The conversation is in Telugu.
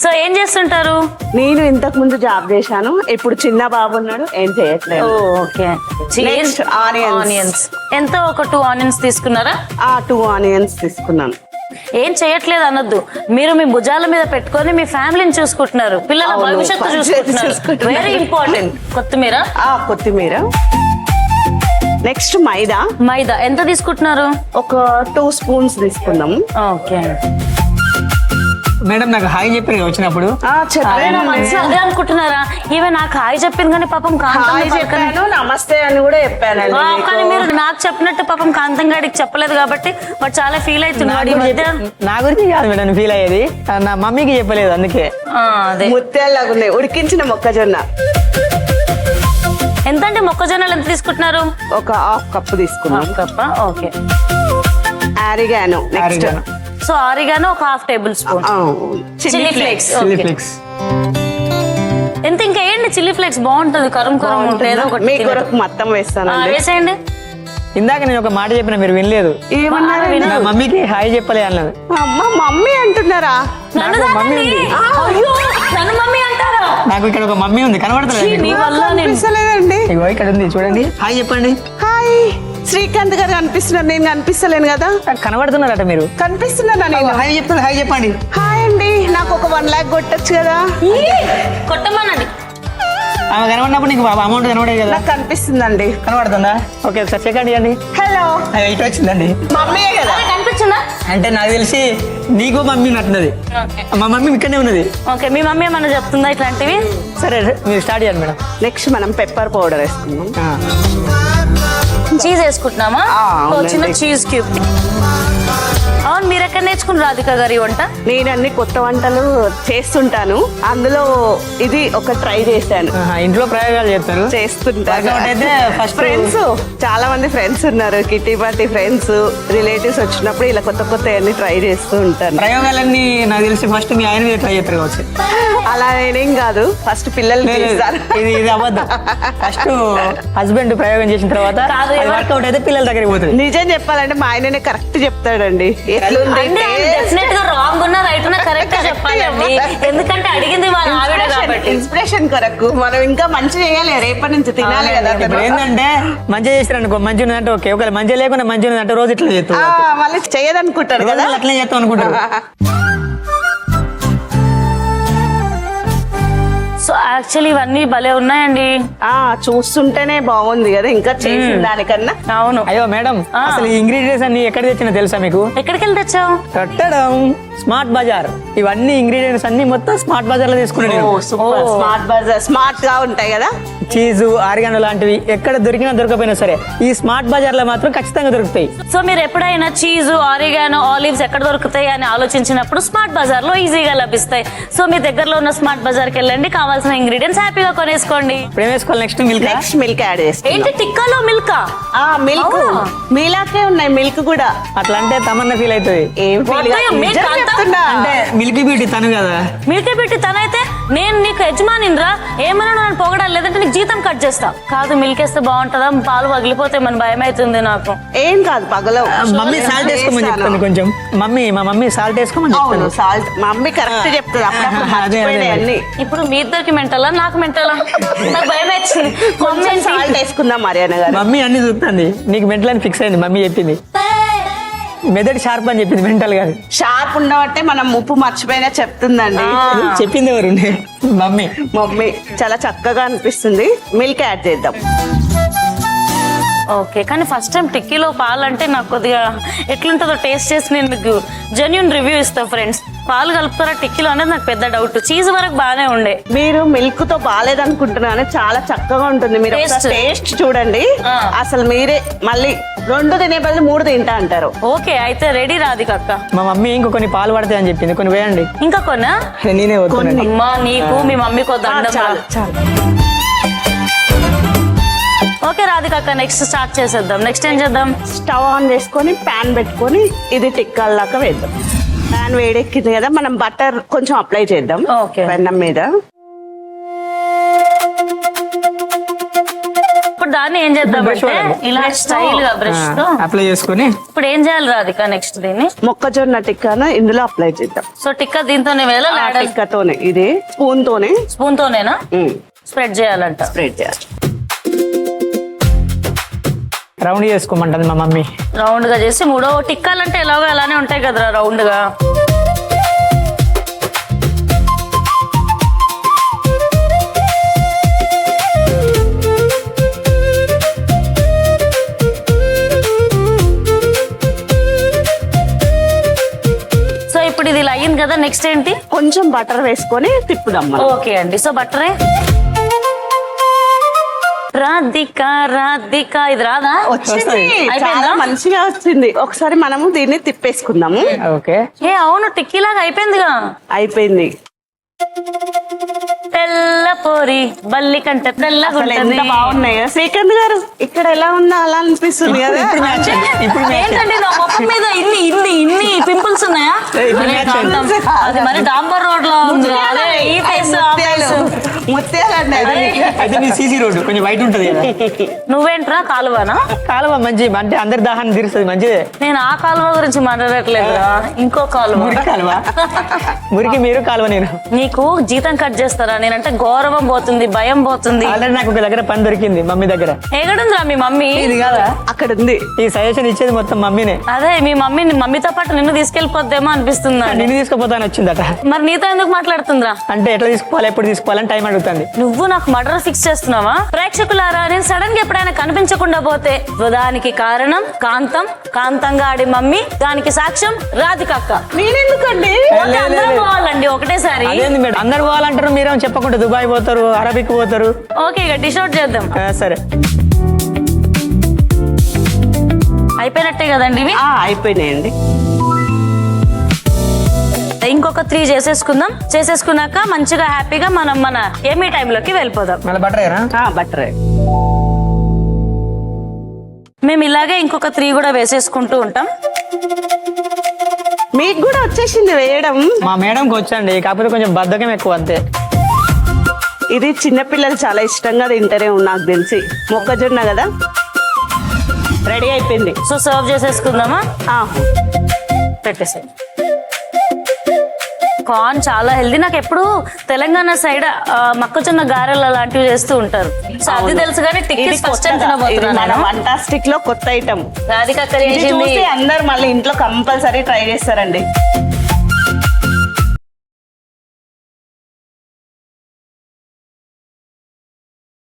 సో ఏం చేస్తుంటారు? నేను ఇంతకు ముందు జాబ్ చేశాను, ఇప్పుడు చిన్న బాబు ఉన్నాడు, ఏం చేయట్లేదు. ఓకే. Next, onions. ఆనియన్స్ ఎంత? ఒక 2 ఆనియన్స్ తీసుకున్నారా? 2 ఆనియన్స్ తీసుకున్నాను. ఏం చేయట్లేదు అనొద్దు, మీరు మీ భుజాల మీద పెట్టుకొని మీ ఫ్యామిలీని చూసుకుంటున్నారు, పిల్లల అవును, భవిష్యత్తు చూసుకుంటున్నారు. చూసుకుంటున్నారు. Very important. కొత్తిమీర, కొత్తిమీర. నెక్స్ట్ మైదా. మైదా ఎంత తీసుకుంటున్నారు? ఒక 2 స్పూన్స్ తీసుకుందాము. ఓకే. మేడం నాకు హాయ్ చెప్పారు వచ్చినప్పుడు. మనసు అదే అనుకుంటున్నారా? ఈమె నాకు హాయ్ చెప్పింది కానీ పాపం హాయ్ చెప్పాను, నమస్తే అని కూడా చెప్పాను. కానీ మీరు నాకు చెప్పినట్టు పాపం కాంతం గారికి చెప్పలేదు కాబట్టి వాడు చాలా ఫీల్ అవుతున్నాడు ఈ మధ్య. నా గురించి కాదు మేడం ఫీల్ అయ్యేది, నా మమ్మీకి చెప్పలేదు అందుకే. అదే ముత్యాలాగా ఉన్నాయి ఉడికించిన మొక్కజొన్న. ఎంత అంటే మొక్కజొన్నలు ఎంత తీసుకుంటున్నారు? ఒక 1/2 కప్పు తీసుకున్నాం. కప్ప. Okay. Oregano. Next so oregano ఒక 1/2 table spoon. Chilli flakes. Chilli flakes ఎంత? ఇంకా ఏంటి చిల్లీ ఫ్లేక్స్ బాగుంటుంది, కరం కరం ఉంటుంది. ఏదో ఒకటి మీ కొరకు మొత్తం వేస్తాను. వేసేయండి. ఇందాక నేను ఒక మాట చెప్పిన మీరు వినలేదు. ఏమన్నారు? నా మమ్మీకి హాయ్ చెప్పలే అన్నది. అమ్మ మమ్మీ అంటున్నారా? నన్ను నాకు మమ్మీ కాదండి. ఉంది. అయ్యో, నన్ను మమ్మీ అంటారా? నాకు ఇక్కడ ఒక మమ్మీ ఉంది, కనబడతలేదు. నీ వల్ల నేను కనిపిస్తలేదండి. ఇగో ఇక్కడ ఉంది చూడండి, హాయ్ చెప్పండి. హాయ్, శ్రీకాంత్ గారు కనిపిస్తున్నారు, నేను కనిపిస్తలేను కదా? కనబడుతున్నారట మీరు. కనిపిస్తున్నానా నేను? హాయ్ చెప్తాను, హాయ్ చెప్పండి. హాయ్ అండి, నాకు ఒక 1 lakh కొట్టచ్చు కదా? కొట్టమనండి. ఆమె కనబడినప్పుడు నీకు అమౌంట్ కనబడే కదా. నాకు కనిపిస్తుందండి. కనబడుతుందా? ఓకే ఒకసారి చెక్ అండి. హలో, ఇటు వచ్చిందండి. మమ్మీయే కదా? అరే, కనిపించిందా? అంటే నాకు తెలిసి నీకు మమ్మీ ఉన్నట్టున్నది. మా మమ్మీ ఇక్కడనే ఉన్నది. ఓకే. మీ మమ్మీ ఏమన్నా చెప్తుందా ఇట్లాంటివి? సరే మీరు స్టార్ట్ చేయండి మేడం. నెక్స్ట్ మనం పెప్పర్ పౌడర్ వేసుకుందాం. చీజ్ వేసుకుంటున్నామా? అవునండి. చిన్న చీజ్ క్యూబ్. అవును, మీరు ఎక్కడ నేర్చుకుని రాధిక గారి వంట? నేను అన్ని కొత్త వంటలు చేస్తుంటాను, అందులో ఇది ఒక ట్రై చేశాను. ఇంట్లో ప్రయోగాలు చేస్తారు. చేస్తుంటాను. అయితే ఫస్ట్ ఫ్రెండ్స్, చాలా మంది ఫ్రెండ్స్ ఉన్నారు, కిట్టి పార్టీ ఫ్రెండ్స్, రిలేటివ్స్ వచ్చినప్పుడు ఇలా కొత్త కొత్త అన్ని ట్రై చేస్తూ ఉంటాను. ప్రయోగాలన్నీ నాకు తెలిసి ఫస్ట్ మీ ఆయన మీద ట్రై చేస్తారు కావచ్చు. అలా నేనేం కాదు, ఫస్ట్ పిల్లలు చేస్తారు. ఇది అబద్ధం. ఫస్ట్ హస్బెండ్ ప్రయోగం చేసిన తర్వాత వర్కౌట్ అయితే పిల్లల దగ్గరికి పోతుంది. నిజం చెప్పాలంటే మా ఆయననే కరెక్ట్ చెప్తాడండి. డెఫినెట్ గా రాంగ్ ఉన్నా రైట్ ఉన్నా కరెక్ట్ చెప్పాలండి, ఎందుకంటే అడిగింది వాళ్ళ ఆవిడ కాబట్టి. ఇన్స్పిరేషన్ కొరకు మనం ఇంకా మంచి చేయాలి, రేపటి నుంచి తినాలి కదా. ఇప్పుడు ఏంటంటే మంచిగా చేస్తారు అనుకో, మంచిగా ఉన్నదంటే ఓకే, ఒకవేళ మంచిగా లేకుండా మంచిగా ఉన్నదంటే రోజు ఇట్లా చేస్తారు. మళ్ళీ చేయదనుకుంటారు కదా, అట్లనే చేస్తాం అనుకుంటారు. సో యాక్చువల్లీ ఇవన్నీ భలే ఉన్నాయండి. చూస్తుంటేనే బాగుంది కదా, ఇంకా చేసిన దానికన్నా. అవును. అయ్యో మేడం, అసలు ఈ ఇంగ్రీడియంట్స్ అన్ని ఎక్కడ తెచ్చినా తెలుసా మీకు? ఎక్కడికి వెళ్ళి తెచ్చావు? కట్టడం స్మార్ట్ బజార్. ఇవన్నీ ఇంగ్రీడియంట్స్ అన్ని మొత్తం స్మార్ట్ బజార్ లో తీసుకున్నాను. స్మార్ట్ బజార్ స్మార్ట్ గా ఉంటాయి కదా. చీజు, ఆరిగానో లాంటివి ఎక్కడ దొరికినా దొరకపోయినా సరే ఈ స్మార్ట్ బజార్ లో మాత్రం ఖచ్చితంగా దొరుకుతాయి. సో మీరు ఎప్పుడైనా చీజు, ఆరిగానో, ఆలివ్స్ ఎక్కడ దొరుకుతాయి అని ఆలోచించినప్పుడు స్మార్ట్ బజార్ లో ఈజీగా లభిస్తాయి. సో మీ దగ్గరలో ఉన్న స్మార్ట్ బజార్ కి వెళ్ళండి, కావాల్సిన ఇంగ్రీడియంట్స్ హ్యాపీగా కొనేసుకోండి. ఇప్పుడు ఏం వేసుకోవాలి? నెక్స్ట్ మిల్క్ యాడ్ చేస్తాం. ఏంటి టిక్కాలో మిల్కా? మిల్క్ మీలాకే ఉన్నాయి, మిల్క్ కూడా. అట్లా అంటే తమన్నా ఫీల్ అవుతుంది. ఏం feel కాదు, నిజం చెప్తున్నా. అంటే మిల్కీ బ్యూటీ తను కదా. మిల్కీ పెట్టి తనైతే నేను నీకు యజమానిరా, ఏమన్నా నన్ను పొగడాలి, లేదంటే నీకు జీతం కట్ చేస్తా. కాదు, మిల్క్ వేస్తే బాగుంటుందా, పాలు పగిలిపోతే మన భయం అవుతుంది నాకు. ఏం కాదు, పగలవు. మమ్మీ సాల్ట్ వేసుకోమని చెప్తాను కొంచెం. మా మమ్మీ సాల్ట్ వేసుకోమని చెప్తాను. సాల్ట్ మమ్మీ కరెక్ట్ చెప్తుంది. అప్పుడప్పుడు మర్చిపోయినాయి అన్ని. ఇప్పుడు మీ ఇద్దరికి మెంటలా, నాకు మెంటలా? నాకు భయం వచ్చింది. కొంచెం సాల్ట్ వేసుకుందాం మరియాన గారు. మమ్మీ అన్ని చూస్తుంది, నీకు మెంటల్ అని ఫిక్స్ అయింది. మమ్మీ చెప్పింది మెదడు షార్ప్ అని చెప్పింది, మెంటల్ గారు. షార్ప్ ఉండబట్టే మనం ఉప్పు మర్చిపోయినా చెప్తుందండి. చెప్పింది ఎవరు? మమ్మీ. మమ్మీ చాలా చక్కగా అనిపిస్తుంది. మిల్క్ యాడ్ చేద్దాం. ఓకే, కానీ ఫస్ట్ టైం టిక్కీలో పాలు అంటే నాకు కొద్దిగా ఎట్లుంటుందో టేస్ట్ చేసి నేను మీకు జెన్యూన్ రివ్యూ ఇస్తాను ఫ్రెండ్స్. పాలు కలుపుతారా టిక్కీలో అనేది నాకు పెద్ద డౌట్. చీజ్ వరకు బాగానే ఉండే. మీరు మిల్క్ తో బాగాలేదనుకుంటున్నాను, చాలా చక్కగా ఉంటుంది. మీరు టేస్ట్ చూడండి, అసలు మీరే మళ్ళీ 2 తినే బదులు 3 తింటా అంటారు. ఓకే, అయితే రెడీ రాధిక అక్క. మా మమ్మీ ఇంకో కొన్ని పాలు పడతాయి అని చెప్పింది, కొన్ని వేయండి. ఇంకా కొన్నా? నేనే వద్దు. అమ్మా, నీకు మీ మమ్మీకి దండం. ఓకే రాధిక అక్క, నెక్స్ట్ స్టార్ట్ చేసేద్దాం. నెక్స్ట్ ఏం చేద్దాం? స్టవ్ ఆన్ చేసుకొని ప్యాన్ పెట్టుకొని ఇది టిక్కాల్లాగా వేద్దాం. ప్యాన్ వేడెక్కింది కదా, మనం బటర్ కొంచెం అప్లై చేద్దాం పెన్నం మీద. ఇప్పుడు దాన్ని ఏం చేద్దాం brush వాడాలి. ఇలా స్టైల్ గా బ్రష్ తో అప్లై చేసుకొని ఇప్పుడు ఏం చేయాలి రాధిక నెక్స్ట్ దీన్ని మొక్కజొన్న టిక్కాను ఇందులో అప్లై చేద్దాం. సో టిక్కా దీంతోనే వేయాలా ఆ లాడల్ టిక్కతోనే ఇది స్పూన్ తోనే స్పూన్ తోనేనా స్ప్రెడ్ చేయాలంట. స్ప్రెడ్ చేయాలి. రౌండ్ చేసుకోమంటది మా మమ్మీ. రౌండ్ గా చేసి మూడో టిక్కాలంటే ఎలాగో అలానే ఉంటాయి కదరా రౌండ్ గా. సో ఇప్పుడు ఇది ఇలా అయ్యింది కదా, నెక్స్ట్ ఏంటి? కొంచెం బటర్ వేసుకొని తిప్పుదాం మనం. ఓకే అండి. సో బట్టరే రాధిక రాధిక ఇది రాదా? వచ్చింది, అయిపోయిందా? చాలా మంచిగా వచ్చింది. ఒకసారి మనము దీన్ని తిప్పేసుకుందాము. ఓకే ఏ అవును టిక్కీలాగా అయిపోయిందిగా. అయిపోయింది. తెల్ల పోరి బల్లి కంటే తెల్లగా అసలు ఎంత ఉంటుంది. బాగున్నాయో శ్రీకాంత్ గారు, ఇక్కడ ఎలా ఉందా అలా అనిపిస్తుంది కదా. ఇప్పుడు మ్యాచ్ అండి. ఇప్పుడు మ్యాచ్ ఏంటండి నా ముఖం మీద ఇన్ని పింపుల్స్ ఉన్నాయా? ఇప్పుడు అరే మ్యాచ్ అండి. దాంతం. అది మరి డాంబర్ రోడ్ లో ఉంది. అదే ఈ ఫేస్ ఆ ఫేస్. ముత్యాలండి అది. అయితే నీ సీసీ రోడ్డు కొంచెం వైట్ ఉంటది కదా. నువ్వేంట్రా కాలువనా? కాలువ మంచి అంటే అందరి దాహాన్ని తీరుస్తుంది మంచిదే. నేను ఆ కాలువ గురించి మాట్లాడట్లేదురా, ఇంకో కాలువ. మురికి కాలువ. మురికి మీరు కాలువ నేను. నీకు జీతం కట్ చేస్తారా? నేనంటే గౌరవం పోతుంది, భయం పోతుంది. ఆల్రెడీ నాకు ఒక దగ్గర పని దొరికింది మమ్మీ దగ్గర. ఎక్కడుందిరా మీ మమ్మీ? ఇది కాదా అక్కడ ఉంది. ఈ సజెషన్ ఇచ్చేది మొత్తం మమ్మీనే. అదే మీ మమ్మీతో పాటు నిన్ను తీసుకెళ్లిపోద్దేమో అనిపిస్తుందా? నిన్ను తీసుకుపోతాను వచ్చిందట. మరి నీతో ఎందుకు మాట్లాడుతుందిరా? అంటే ఎట్లా తీసుకోవాలి ఎప్పుడు తీసుకోవాలని టైం అడుగుతుంది. నువ్వు నాకు మర్డర్ ఫిక్స్ చేస్తున్నావా? ప్రేక్షకులారా, నేను సడన్ గా ఎప్పుడైనా కనిపించకుండా పోతే దానికి కారణం కాంతం, కాంతంగా ఆడి మమ్మీ, దానికి సాక్ష్యం రాధిక అక్క. నేనెందుకండి? ఓకే, అందరం పోవాలండి ఒకటేసారి. అదేంది మేడం అందరు పోవాలంటారు, మీరేమో చెప్పకుండా దుబాయ్ పోతారు, అరబిక్ పోతారు. ఓకే ఇక డిష్ అవుట్ చేద్దాం. సరే అయిపోయినట్టే కదండి ఇవి. అయిపోయినాయండి. ఇంకొక 3 చేసేసుకున్నాక మంచిగా హ్యాపీగా మనం మన ఏమీ టైంలోకి వెళ్ళిపోదాం. మళ్ళీ బట్టరేనా? బటర్ మేము ఇలాగే ఇంకొక 3 కూడా వేసేసుకుంటూ ఉంటాం. మీకు కూడా వచ్చేసింది వేయడం. మా మేడంకి వచ్చండి, కాకపోతే కొంచెం బద్ధకం ఎక్కువ అంతే. ఇది చిన్నపిల్లలు చాలా ఇష్టంగా తింటారే నాకు తెలిసి. మొక్కజొన్న కదా, రెడీ అయిపోయింది. సో సర్వ్ చేసేసుకుందామా? పెట్టేసాయి. కార్న్ చాలా హెల్దీ. నాకు ఎప్పుడు తెలంగాణ సైడ్ మొక్కజొన్న గారెలు అలాంటివి చేస్తూ ఉంటారు. సో అది తెలుసు కానీ టిక్కీస్ ఫస్ట్ టైం తినబోతున్నాను. ఫంటాస్టిక్ లో కొత్త ఐటమ్. రాధిక అక్క ఇది చేసింది. చూసి అందరు మళ్ళీ ఇంట్లో కంపల్సరీ ట్రై చేస్తారండి.